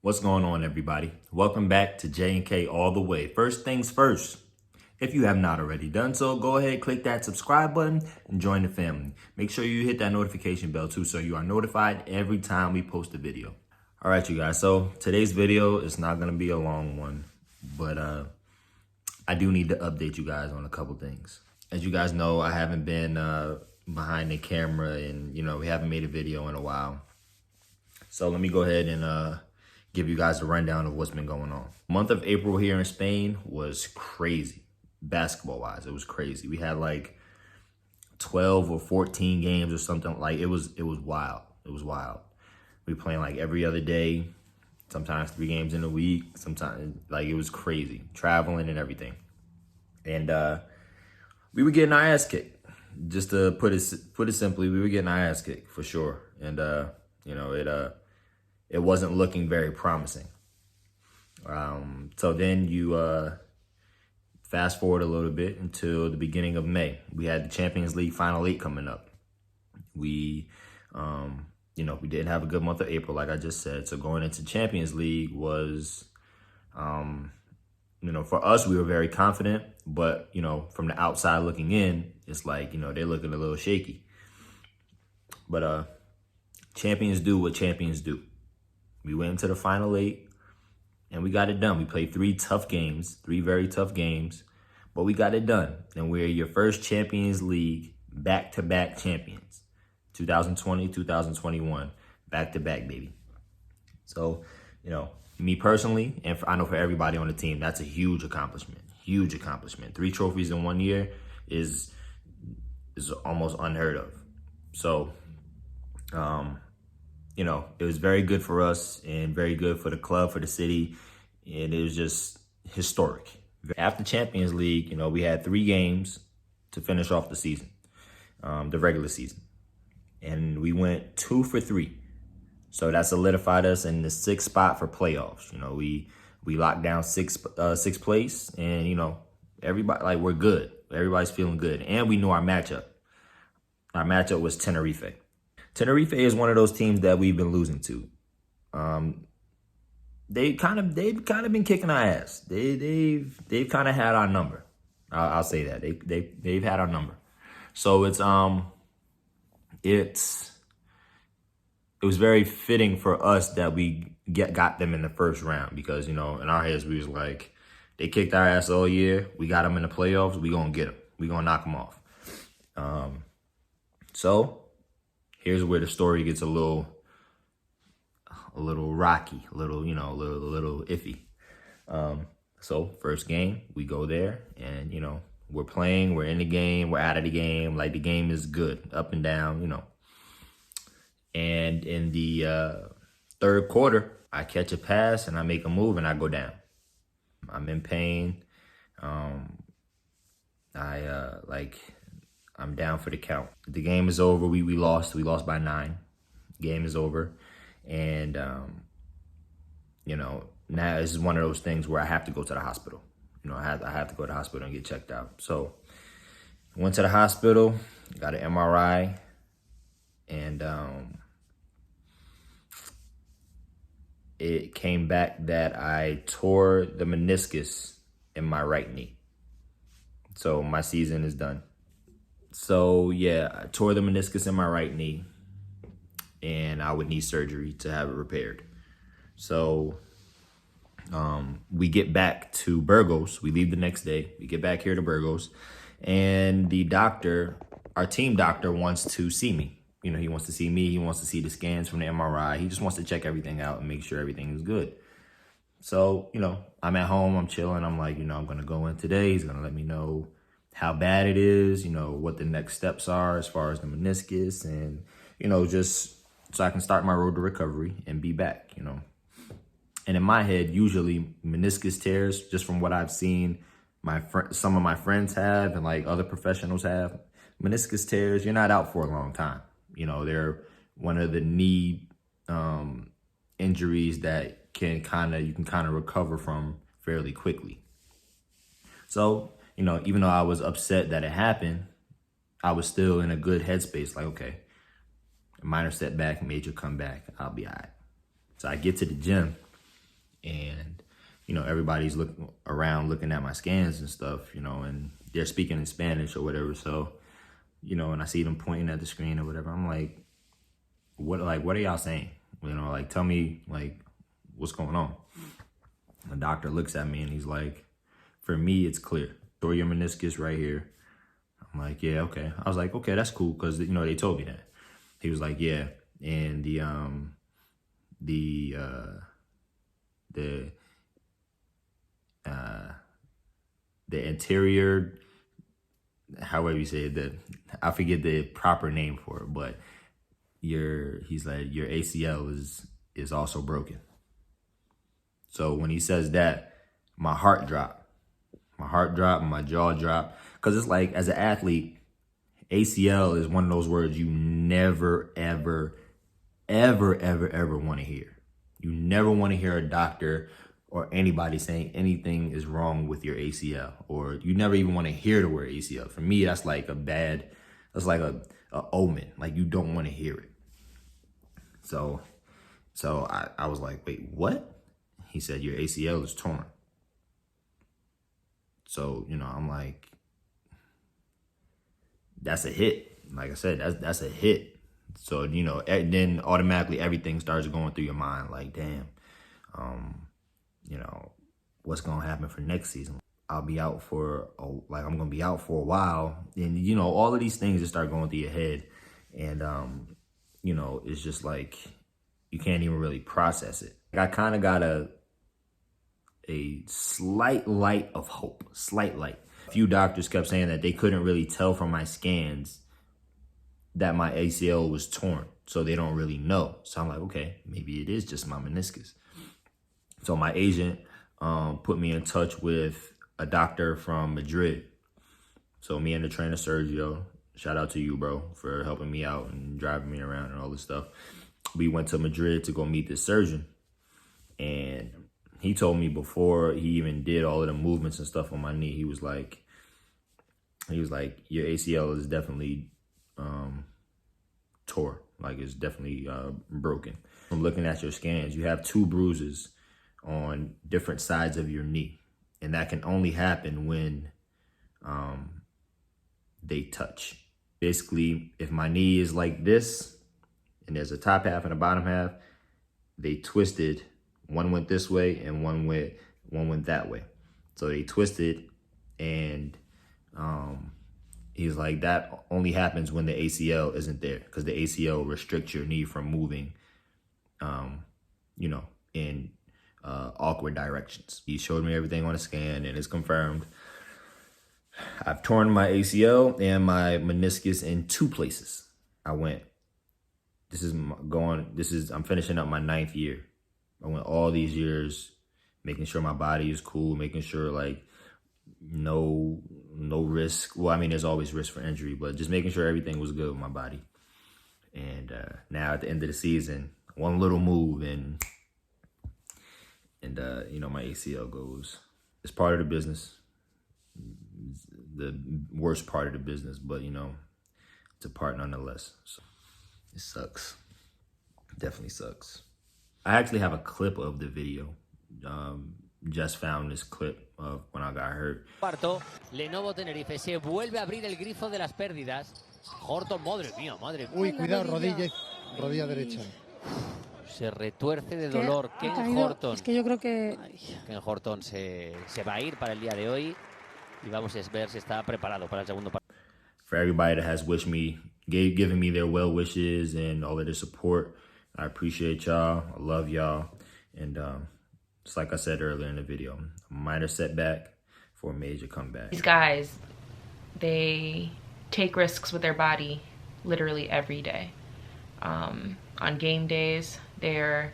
What's going on, everybody? Welcome back to J&K All the Way. First things first, if you have not already done so, go ahead, click that subscribe button and join the family. Make sure you hit that notification bell too so you are notified every time we post a video. All right, you guys, so today's video is not going to be a long one, but I do need to update you guys on a couple things. As you guys know, I haven't been behind the camera and, we haven't made a video in a while. So let me go ahead and give you guys a rundown of what's been going on. Month of April here in Spain was crazy. Basketball-wise, it was crazy. We had like 12 or 14 games or something. Like it was wild. It was wild. We playing like every other day, sometimes 3 games in a week, sometimes like it was crazy. Traveling and everything. And we were getting our ass kicked. Just to put it simply, we were getting our ass kicked for sure. And it wasn't looking very promising. So then you fast forward a little bit until the beginning of May. We had the Champions League Final 8 coming up. We didn't have a good month of April, like I just said. So going into Champions League was, for us, we were very confident. But, from the outside looking in, it's like, they're looking a little shaky. But champions do what champions do. We went into the Final 8, and we got it done. We played 3 very tough games, but we got it done. And we're your first Champions League back-to-back champions. 2020, 2021, back-to-back, baby. So, me personally, and I know for everybody on the team, that's a huge accomplishment. Huge accomplishment. 3 trophies in 1 year is almost unheard of. So, it was very good for us and very good for the club, for the city, and it was just historic. After Champions League, we had 3 games to finish off the season, the regular season, and we went 2 for 3. So that solidified us in the 6th spot for playoffs. We locked down 6th place, and everybody, like, we're good. Everybody's feeling good, and we knew our matchup. Our matchup was Tenerife. Tenerife is one of those teams that we've been losing to. They've kind of been kicking our ass. They've kind of had our number. I'll say that they've had our number. So it was very fitting for us that we got them in the first round because in our heads we was like, they kicked our ass all year. We got them in the playoffs. We gonna get them. We gonna knock them off. So. Here's where the story gets a little rocky, a little iffy. So first game, we go there and, we're playing, we're in the game, we're out of the game. Like the game is good, up and down, And in the 3rd quarter, I catch a pass and I make a move and I go down. I'm in pain. I'm down for the count. The game is over. We lost. We lost by 9. Game is over. And, now this is one of those things where I have to go to the hospital. I have to go to the hospital and get checked out. So went to the hospital, got an MRI, and it came back that I tore the meniscus in my right knee. So my season is done. So, yeah, I tore the meniscus in my right knee, and I would need surgery to have it repaired. So, we get back to Burgos. We leave the next day. We get back here to Burgos, and the doctor, our team doctor, wants to see me. He wants to see me. He wants to see the scans from the MRI. He just wants to check everything out and make sure everything is good. So, I'm at home. I'm chilling. I'm like, I'm going to go in today. He's going to let me know how bad it is, what the next steps are as far as the meniscus and, just so I can start my road to recovery and be back, And in my head, usually meniscus tears, just from what I've seen, some of my friends have and like other professionals have, meniscus tears, you're not out for a long time. They're one of the knee injuries that you can kind of recover from fairly quickly. So, even though I was upset that it happened, I was still in a good headspace. Like, okay, a minor setback, major comeback, I'll be all right. So I get to the gym And, you know, everybody's looking at my scans and stuff, you know, and they're speaking in Spanish or whatever. So, you know, and I see them pointing at the screen or whatever. I'm like, what are y'all saying? You know, like, tell me, like, what's going on? The doctor looks at me and he's like, for me, it's clear. Tore your meniscus right here. I'm like, yeah, okay. I was like, okay, that's cool, because, you know, they told me that. He was like, yeah, and the anterior, however you say it, I forget the proper name for it, but he's like, your ACL is also broken. So when he says that, my heart dropped. My heart dropped, my jaw dropped. Because it's like, as an athlete, ACL is one of those words you never, ever, ever, ever, ever want to hear. You never want to hear a doctor or anybody saying anything is wrong with your ACL. Or you never even want to hear the word ACL. For me, that's like that's like a omen. Like, you don't want to hear it. So I was like, wait, what? He said, your ACL is torn. So, you know, I'm like, that's a hit. Like I said, that's a hit. So, you know, then automatically everything starts going through your mind. Like, damn, you know, what's going to happen for next season? I'll be out I'm going to be out for a while. And, you know, all of these things just start going through your head. And, you know, it's just like, you can't even really process it. I kind of got a slight light of hope, slight light. A few doctors kept saying that they couldn't really tell from my scans that my ACL was torn, so they don't really know. So I'm like, okay, maybe it is just my meniscus. So my agent put me in touch with a doctor from Madrid. So me and the trainer, Sergio, shout out to you, bro, for helping me out and driving me around and all this stuff. We went to Madrid to go meet this surgeon. And he told me before he even did all of the movements and stuff on my knee, he was like, your ACL is definitely tore. Like, it's definitely broken. From looking at your scans, you have 2 bruises on different sides of your knee. And that can only happen when they touch. Basically, if my knee is like this, and there's a top half and a bottom half, they twisted. One went this way and one went that way. So they twisted, and he's like, that only happens when the ACL isn't there, because the ACL restricts your knee from moving, you know, in awkward directions. He showed me everything on a scan, and it's confirmed. I've torn my ACL and my meniscus in 2 places. I'm finishing up my 9th year. I went all these years making sure my body is cool, making sure, like, no risk. Well, I mean, there's always risk for injury, but just making sure everything was good with my body. And now at the end of the season, one little move and you know, my ACL goes. It's part of the business, the worst part of the business, but, you know, it's a part nonetheless. So it sucks. Definitely sucks. I actually have a clip of the video. Just found this clip of when I got hurt. Cuarto, Lenovo Tenerife se vuelve a abrir el grifo de las pérdidas. Horton, madre mía, madre mía. Uy, cuidado, rodilla derecha. Se retuerce de dolor. Ken Horton. Es que yo creo que... Ken Horton se va a ir para el día de hoy. Y vamos a ver si está preparado para el segundo partido. For everybody that has wished me, given me their well wishes and all of their support, I appreciate y'all. I love y'all. And just like I said earlier in the video, a minor setback for a major comeback. These guys, they take risks with their body literally every day. On game days, they're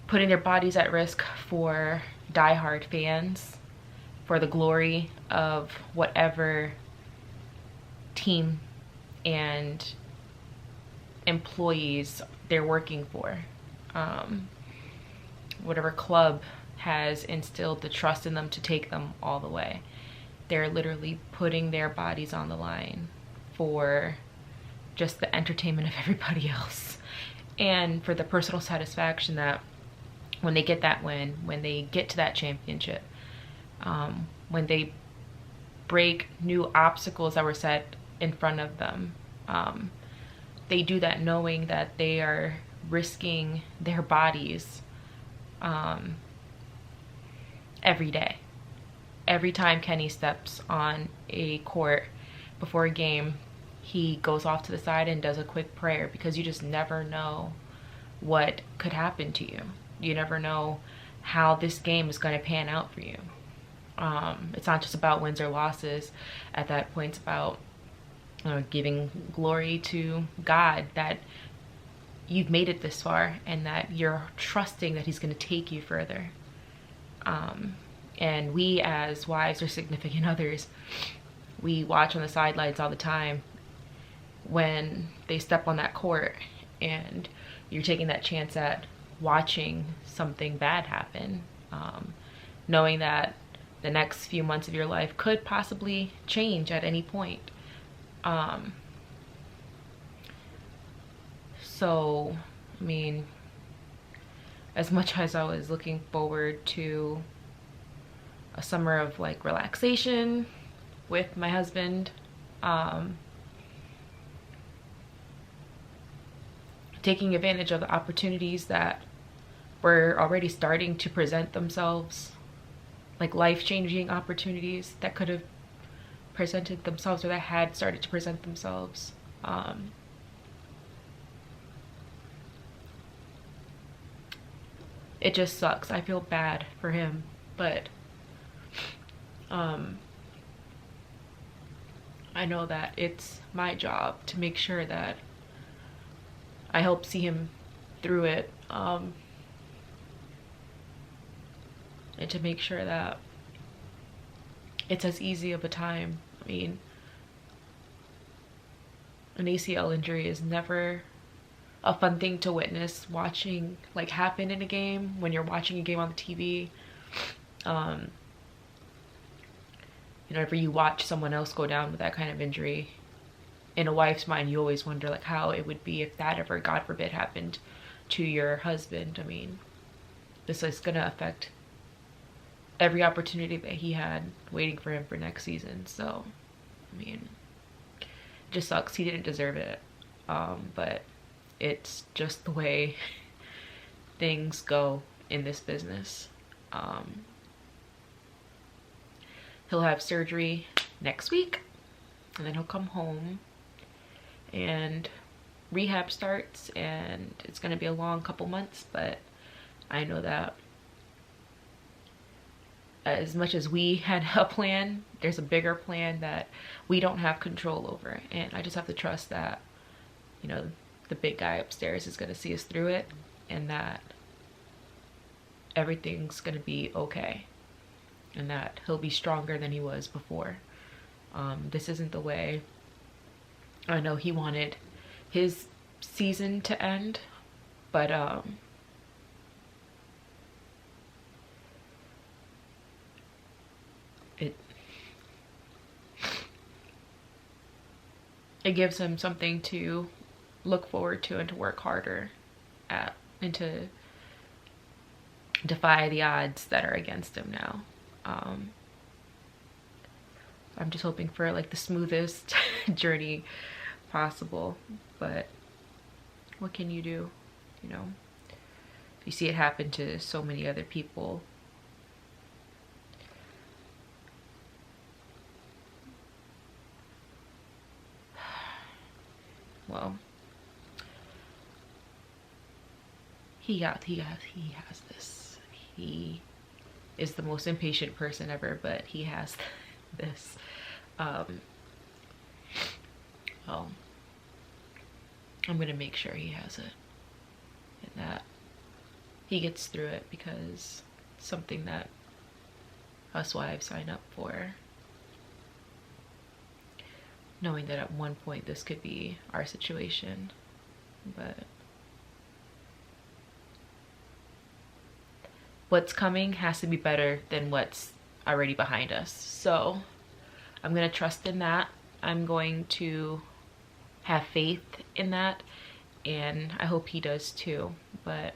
putting their bodies at risk for diehard fans, for the glory of whatever team and employees they're working for. Whatever club has instilled the trust in them to take them all the way. They're literally putting their bodies on the line for just the entertainment of everybody else, and for the personal satisfaction that when they get that win, when they get to that championship, when they break new obstacles that were set in front of them, they do that knowing that they are risking their bodies every day. Every time Kenny steps on a court before a game, he goes off to the side and does a quick prayer, because you just never know what could happen to you. You never know how this game is going to pan out for you. It's not just about wins or losses. At that point, it's about giving glory to God that you've made it this far and that you're trusting that he's going to take you further. And we as wives or significant others, we watch on the sidelines all the time when they step on that court, and you're taking that chance at watching something bad happen, knowing that the next few months of your life could possibly change at any point. So, I mean, as much as I was looking forward to a summer of like relaxation with my husband, taking advantage of the opportunities that were already starting to present themselves, like life-changing opportunities that could have presented themselves or that had started to present themselves. It just sucks. I feel bad for him, but I know that it's my job to make sure that I help see him through it, and to make sure that it's as easy of a time. I mean, an ACL injury is never a fun thing to witness, watching like happen in a game, when you're watching a game on the TV. Whenever you watch someone else go down with that kind of injury, in a wife's mind, you always wonder like how it would be if that ever, God forbid, happened to your husband. I mean, this is gonna affect every opportunity that he had waiting for him for next season. So, I mean, it just sucks. He didn't deserve it, but it's just the way things go in this business. He'll have surgery next week, and then he'll come home and rehab starts, and it's going to be a long couple months, but I know that as much as we had a plan, there's a bigger plan that we don't have control over, and I just have to trust that, you know, the big guy upstairs is going to see us through it, and that everything's going to be okay, and that he'll be stronger than he was before. This isn't the way I know he wanted his season to end, but it gives him something to look forward to and to work harder at, and to defy the odds that are against him now. I'm just hoping for like the smoothest journey possible, but what can you do? You know, you see it happen to so many other people. Well, he has this. He is the most impatient person ever, but he has this. Well, I'm gonna make sure he has it, and that he gets through it, because it's something that us wives sign up for, knowing that at one point this could be our situation. But what's coming has to be better than what's already behind us. So I'm going to trust in that. I'm going to have faith in that, and I hope he does too. But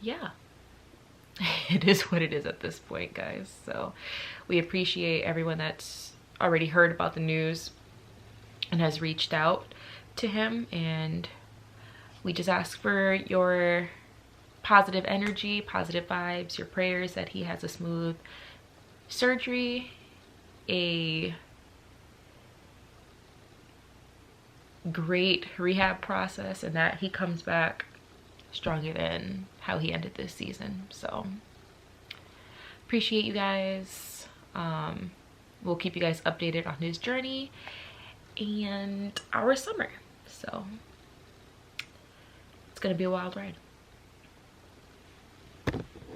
yeah, it is what it is at this point, guys. So we appreciate everyone that's already heard about the news and has reached out to him, and we just ask for your positive energy, positive vibes, your prayers that he has a smooth surgery, a great rehab process, and that he comes back stronger than how he ended this season. So appreciate you guys. We'll keep you guys updated on his journey and our summer. So it's gonna be a wild ride.